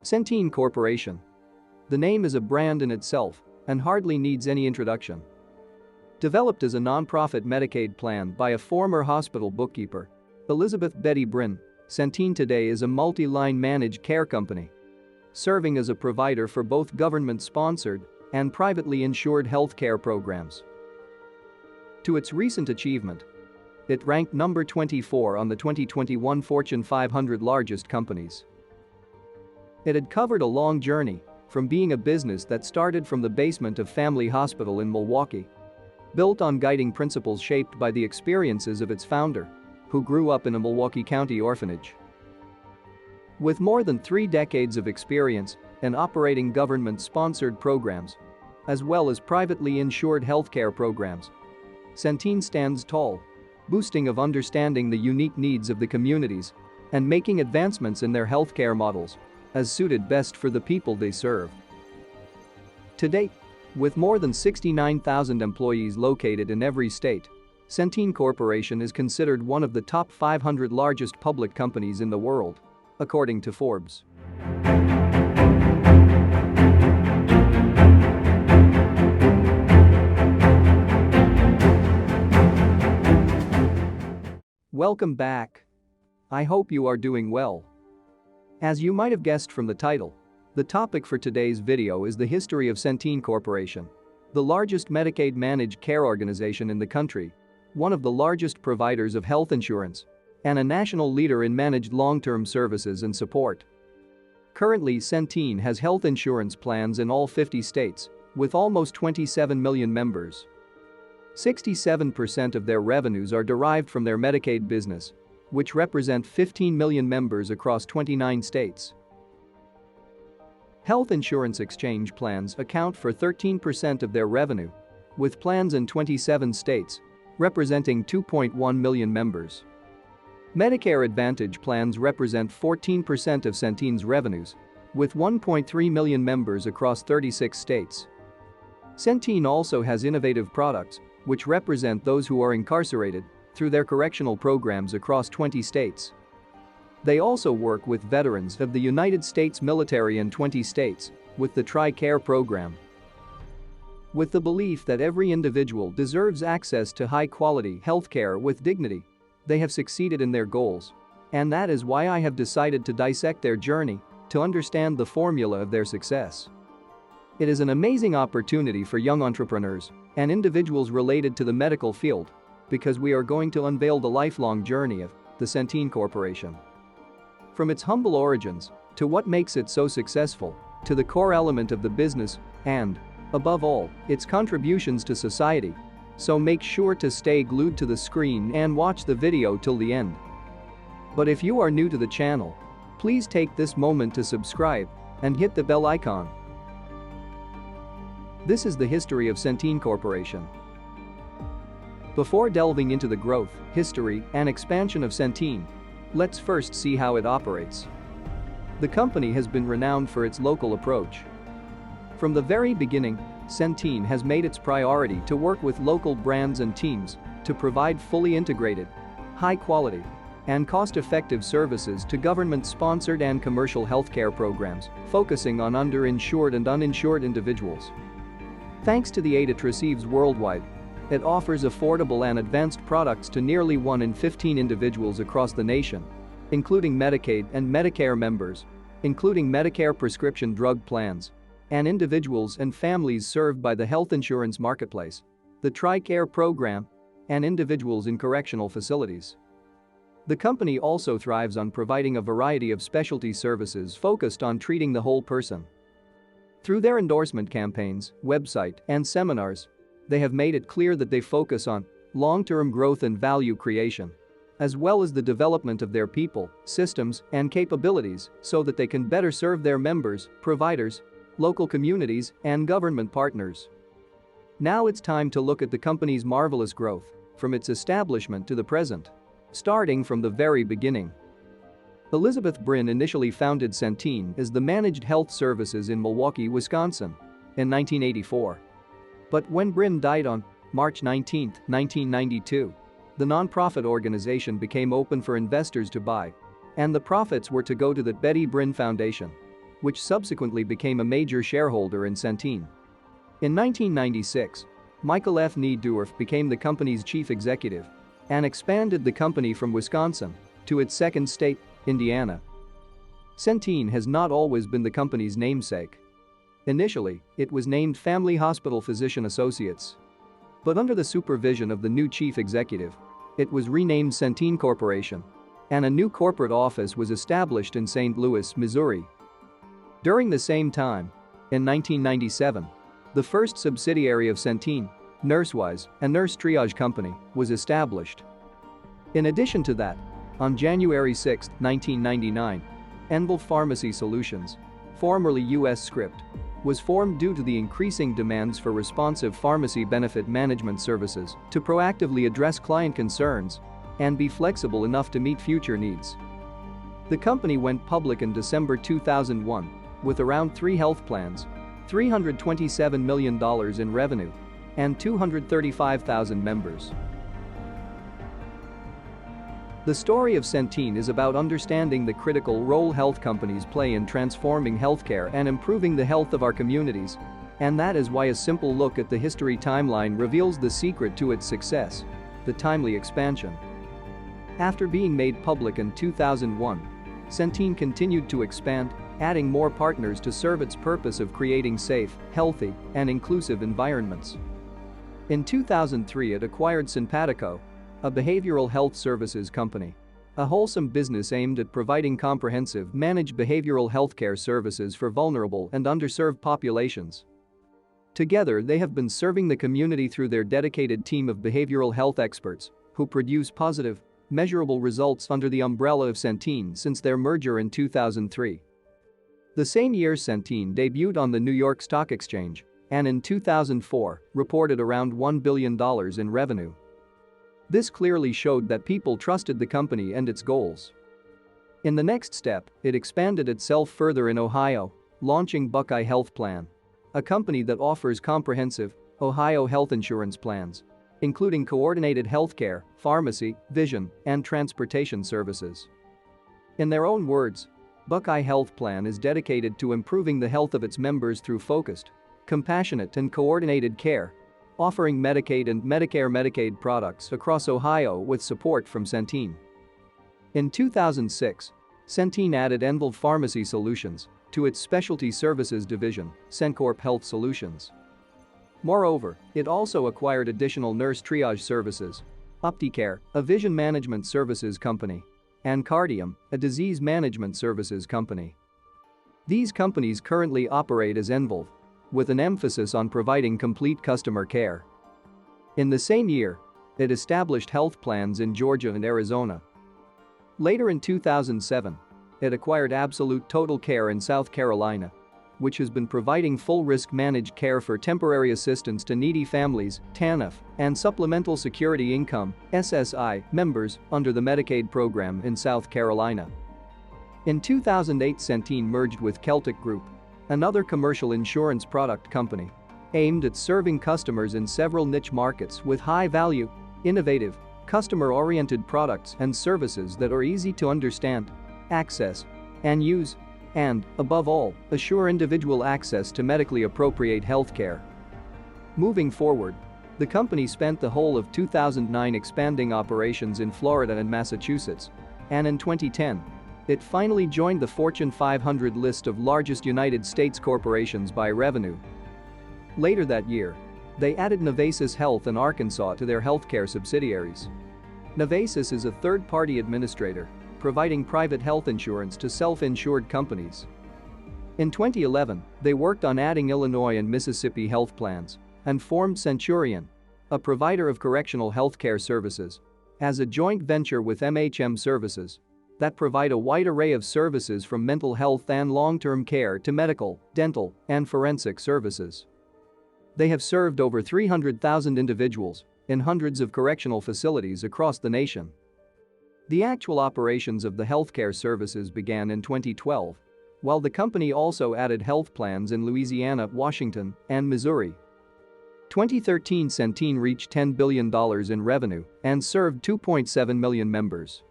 Centene Corporation. The name is a brand in itself and hardly needs any introduction. Developed as a non-profit Medicaid plan by a former hospital bookkeeper, Elizabeth Betty Brinn, Centene today is a multi-line managed care company, serving as a provider for both government-sponsored and privately insured healthcare programs. To its recent achievement, it ranked number 24 on the 2021 Fortune 500 largest companies. It had covered a long journey, from being a business that started from the basement of Family Hospital in Milwaukee, built on guiding principles shaped by the experiences of its founder, who grew up in a Milwaukee County orphanage. With more than 3 decades of experience in operating government-sponsored programs, as well as privately insured healthcare programs, Centene stands tall, boasting of understanding the unique needs of the communities and making advancements in their healthcare models as suited best for the people they serve. To date, with more than 69,000 employees located in every state, Centene Corporation is considered one of the top 500 largest public companies in the world, according to Forbes. Welcome back. I hope you are doing well. As you might have guessed from the title, the topic for today's video is the history of Centene Corporation, the largest Medicaid managed care organization in the country, one of the largest providers of health insurance, and a national leader in managed long-term services and support. Currently, Centene has health insurance plans in all 50 states, with almost 27 million members. 67% of their revenues are derived from their Medicaid business, which represent 15 million members across 29 states. Health insurance exchange plans account for 13% of their revenue, with plans in 27 states, representing 2.1 million members. Medicare Advantage plans represent 14% of Centene's revenues, with 1.3 million members across 36 states. Centene also has innovative products, which represent those who are incarcerated through their correctional programs across 20 states. They also work with veterans of the United States military in 20 states with the TRICARE program. With the belief that every individual deserves access to high-quality healthcare with dignity, they have succeeded in their goals, and that is why I have decided to dissect their journey to understand the formula of their success. It is an amazing opportunity for young entrepreneurs and individuals related to the medical field, because we are going to unveil the lifelong journey of the Centene Corporation. From its humble origins to what makes it so successful, to the core element of the business and, above all, its contributions to society. So make sure to stay glued to the screen and watch the video till the end. But if you are new to the channel, please take this moment to subscribe and hit the bell icon. This is the history of Centene Corporation. Before delving into the growth, history, and expansion of Centene, let's first see how it operates. The company has been renowned for its local approach. From the very beginning, Centene has made its priority to work with local brands and teams to provide fully integrated, high-quality, and cost-effective services to government-sponsored and commercial healthcare programs, focusing on underinsured and uninsured individuals. Thanks to the aid it receives worldwide, it offers affordable and advanced products to nearly 1 in 15 individuals across the nation, including Medicaid and Medicare members, including Medicare prescription drug plans, and individuals and families served by the health insurance marketplace, the TRICARE program, and individuals in correctional facilities. The company also thrives on providing a variety of specialty services focused on treating the whole person. Through their endorsement campaigns, website, and seminars, they have made it clear that they focus on long-term growth and value creation, as well as the development of their people, systems, and capabilities so that they can better serve their members, providers, local communities, and government partners. Now it's time to look at the company's marvelous growth, from its establishment to the present. Starting from the very beginning. Elizabeth Brinn initially founded Centene as the Managed Health Services in Milwaukee, Wisconsin, in 1984. But when Brinn died on March 19, 1992, the nonprofit organization became open for investors to buy, and the profits were to go to the Betty Brinn Foundation, which subsequently became a major shareholder in Centene. In 1996, Michael F. Niedorf became the company's chief executive and expanded the company from Wisconsin to its second state, Indiana. Centene has not always been the company's namesake. Initially, it was named Family Hospital Physician Associates. But under the supervision of the new chief executive, it was renamed Centene Corporation, and a new corporate office was established in St. Louis, Missouri. During the same time, in 1997, the first subsidiary of Centene, NurseWise, a nurse triage company, was established. In addition to that, on January 6, 1999, Envolve Pharmacy Solutions, formerly US Script, was formed due to the increasing demands for responsive pharmacy benefit management services to proactively address client concerns and be flexible enough to meet future needs. The company went public in December 2001 with around 3 health plans, $327 million in revenue, and 235,000 members. The story of Centene is about understanding the critical role health companies play in transforming healthcare and improving the health of our communities, and that is why a simple look at the history timeline reveals the secret to its success: the timely expansion. After being made public in 2001, Centene continued to expand, adding more partners to serve its purpose of creating safe, healthy, and inclusive environments. In 2003, it acquired Simpatico, a behavioral health services company, a wholesome business aimed at providing comprehensive, managed behavioral healthcare services for vulnerable and underserved populations. Together, they have been serving the community through their dedicated team of behavioral health experts who produce positive, measurable results under the umbrella of Centene since their merger in 2003. The same year, Centene debuted on the New York Stock Exchange and in 2004 reported around $1 billion in revenue. This clearly showed that people trusted the company and its goals. In the next step, it expanded itself further in Ohio, launching Buckeye Health Plan, a company that offers comprehensive Ohio health insurance plans, including coordinated healthcare, pharmacy, vision, and transportation services. In their own words, Buckeye Health Plan is dedicated to improving the health of its members through focused, compassionate, and coordinated care, offering Medicaid and Medicare/Medicaid products across Ohio with support from Centene. In 2006, Centene added Envolve Pharmacy Solutions to its specialty services division, CenCorp Health Solutions. Moreover, it also acquired additional nurse triage services, OptiCare, a vision management services company, and Cardium, a disease management services company. These companies currently operate as Envolve, with an emphasis on providing complete customer care. In the same year, it established health plans in Georgia and Arizona. Later in 2007, it acquired Absolute Total Care in South Carolina, which has been providing full-risk managed care for temporary assistance to needy families, TANF, and Supplemental Security Income, SSI, members under the Medicaid program in South Carolina. In 2008, Centene merged with Celtic Group, another commercial insurance product company, aimed at serving customers in several niche markets with high-value, innovative, customer-oriented products and services that are easy to understand, access, and use, and, above all, assure individual access to medically appropriate healthcare. Moving forward, the company spent the whole of 2009 expanding operations in Florida and Massachusetts, and in 2010, it finally joined the Fortune 500 list of largest United States corporations by revenue. Later that year, they added Novasis Health in Arkansas to their healthcare subsidiaries. Novasis is a third-party administrator, providing private health insurance to self-insured companies. In 2011, they worked on adding Illinois and Mississippi health plans and formed Centurion, a provider of correctional healthcare services, as a joint venture with MHM Services that provide a wide array of services from mental health and long-term care to medical, dental, and forensic services. They have served over 300,000 individuals in hundreds of correctional facilities across the nation. The actual operations of the healthcare services began in 2012, while the company also added health plans in Louisiana, Washington, and Missouri. 2013, Centene reached $10 billion in revenue and served 2.7 million members.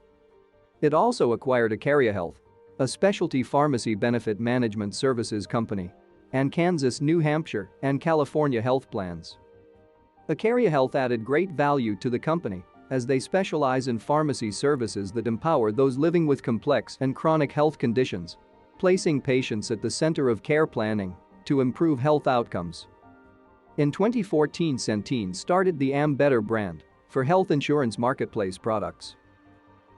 It also acquired Acaria Health, a specialty pharmacy benefit management services company, and Kansas, New Hampshire, and California health plans. Acaria Health added great value to the company as they specialize in pharmacy services that empower those living with complex and chronic health conditions, placing patients at the center of care planning to improve health outcomes. In 2014, Centene started the Better brand for health insurance marketplace products.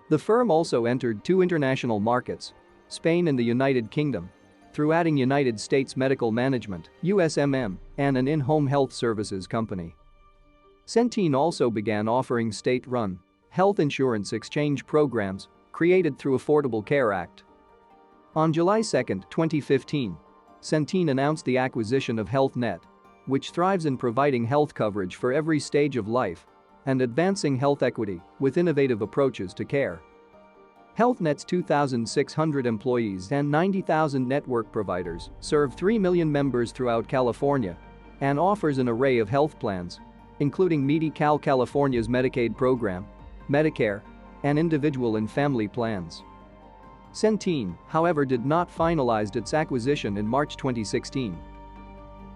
The firm also entered 2 international markets, Spain and the United Kingdom, through adding United States Medical Management (USMM) and an in-home health services company. Centene also began offering state-run health insurance exchange programs created through Affordable Care Act. On July 2, 2015, Centene announced the acquisition of HealthNet, which thrives in providing health coverage for every stage of life and advancing health equity with innovative approaches to care. HealthNet's 2,600 employees and 90,000 network providers serve 3 million members throughout California and offers an array of health plans, including Medi-Cal, California's Medicaid program, Medicare, and individual and family plans. Centene, however, did not finalize its acquisition in March 2016.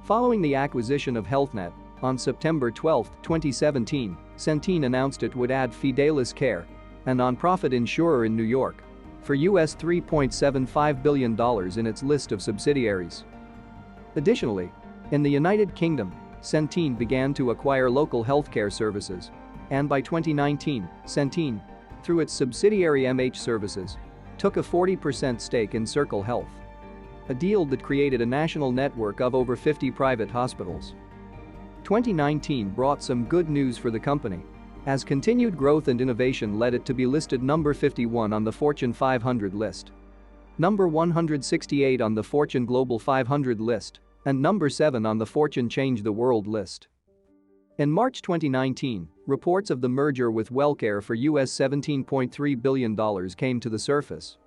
Following the acquisition of HealthNet, on September 12, 2017, Centene announced it would add Fidelis Care, a nonprofit insurer in New York, for US $3.75 billion in its list of subsidiaries. Additionally, in the United Kingdom, Centene began to acquire local healthcare services, and by 2019, Centene, through its subsidiary MH Services, took a 40% stake in Circle Health, a deal that created a national network of over 50 private hospitals. 2019 brought some good news for the company, as continued growth and innovation led it to be listed number 51 on the Fortune 500 list, number 168 on the Fortune Global 500 list, and number 7 on the Fortune Change the World list. In March 2019, reports of the merger with WellCare for US $17.3 billion came to the surface.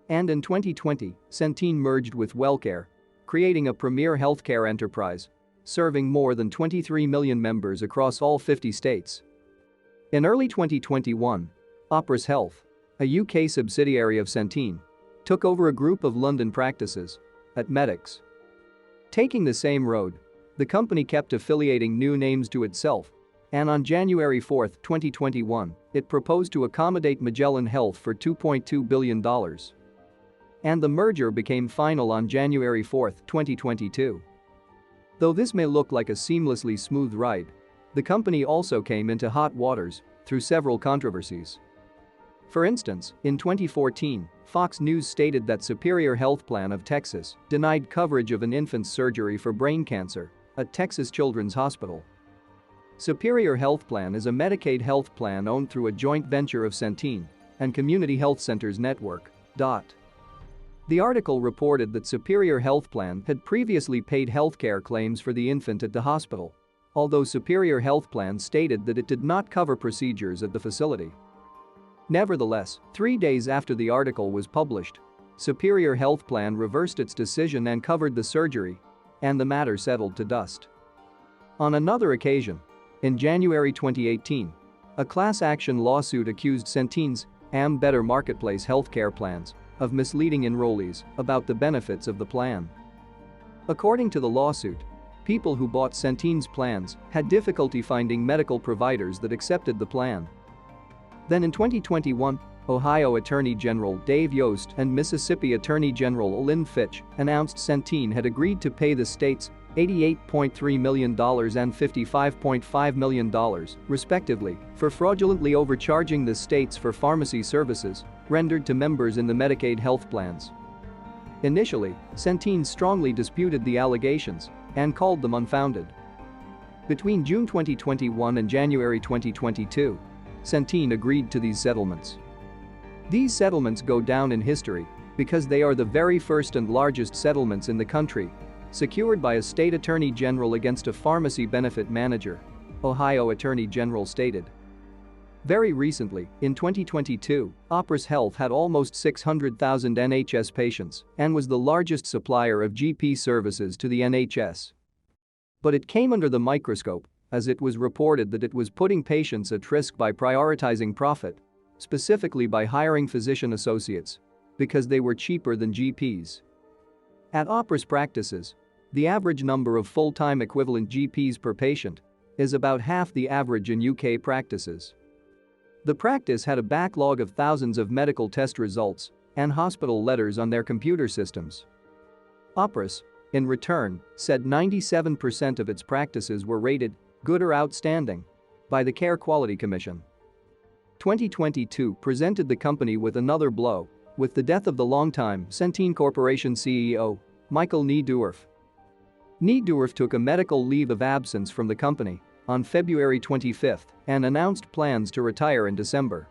And in 2020, Centene merged with WellCare, creating a premier healthcare enterprise, serving more than 23 million members across all 50 states. In early 2021, Optus Health, a UK subsidiary of Centene, took over a group of London practices at Medix. Taking the same road, the company kept affiliating new names to itself, and on January 4, 2021, it proposed to accommodate Magellan Health for $2.2 billion. And the merger became final on January 4, 2022. Though this may look like a seamlessly smooth ride, the company also came into hot waters through several controversies. For instance, in 2014, Fox News stated that Superior Health Plan of Texas denied coverage of an infant's surgery for brain cancer at Texas Children's Hospital. Superior Health Plan is a Medicaid health plan owned through a joint venture of Centene and Community Health Centers Network. The article reported that Superior Health Plan had previously paid healthcare claims for the infant at the hospital, although Superior Health Plan stated that it did not cover procedures at the facility. Nevertheless, 3 days after the article was published, Superior Health Plan reversed its decision and covered the surgery, and the matter settled to dust. On another occasion, in January 2018, a class action lawsuit accused Centene's Better marketplace healthcare plans of misleading enrollees about the benefits of the plan. According to the lawsuit, people who bought Centene's plans had difficulty finding medical providers that accepted the plan. Then in 2021, Ohio Attorney General Dave Yost and Mississippi Attorney General Lynn Fitch announced Centene had agreed to pay the states $88.3 million and $55.5 million, respectively, for fraudulently overcharging the states for pharmacy services rendered to members in the Medicaid health plans. Initially, Centene strongly disputed the allegations and called them unfounded. Between June 2021 and January 2022, Centene agreed to these settlements. These settlements go down in history because they are the very first and largest settlements in the country, secured by a state attorney general against a pharmacy benefit manager, Ohio Attorney General stated. Very recently, in 2022, Optus Health had almost 600,000 NHS patients and was the largest supplier of GP services to the NHS. But it came under the microscope, as it was reported that it was putting patients at risk by prioritizing profit, specifically by hiring physician associates because they were cheaper than GPs. At Opera's practices, the average number of full-time equivalent GPs per patient is about half the average in UK practices. The practice had a backlog of thousands of medical test results and hospital letters on their computer systems. Opera's, in return, said 97% of its practices were rated good or outstanding by the Care Quality Commission. 2022 presented the company with another blow with the death of the longtime Centene Corporation CEO, Michael Needorf. Needorf took a medical leave of absence from the company on February 25 and announced plans to retire in December.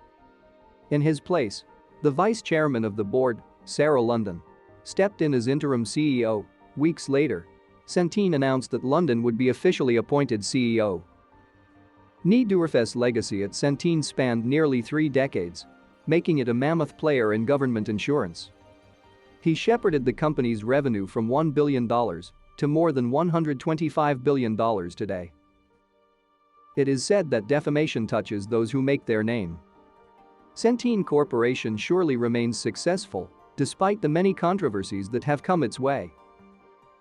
In his place, the vice chairman of the board, Sarah London, stepped in as interim CEO. Weeks later, Centene announced that London would be officially appointed CEO. Needorf's legacy at Centene spanned nearly 3 decades, making it a mammoth player in government insurance. He shepherded the company's revenue from $1 billion to more than $125 billion today. It is said that defamation touches those who make their name. Centene Corporation surely remains successful despite the many controversies that have come its way.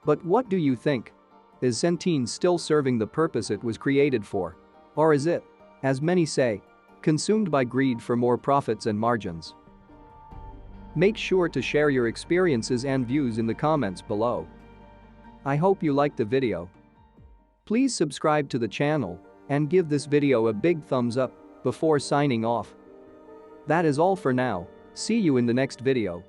But what do you think? Is Centene still serving the purpose it was created for? Or is it, as many say, consumed by greed for more profits and margins? Make sure to share your experiences and views in the comments below. I hope you liked the video. Please subscribe to the channel and give this video a big thumbs up before signing off. That is all for now. See you in the next video.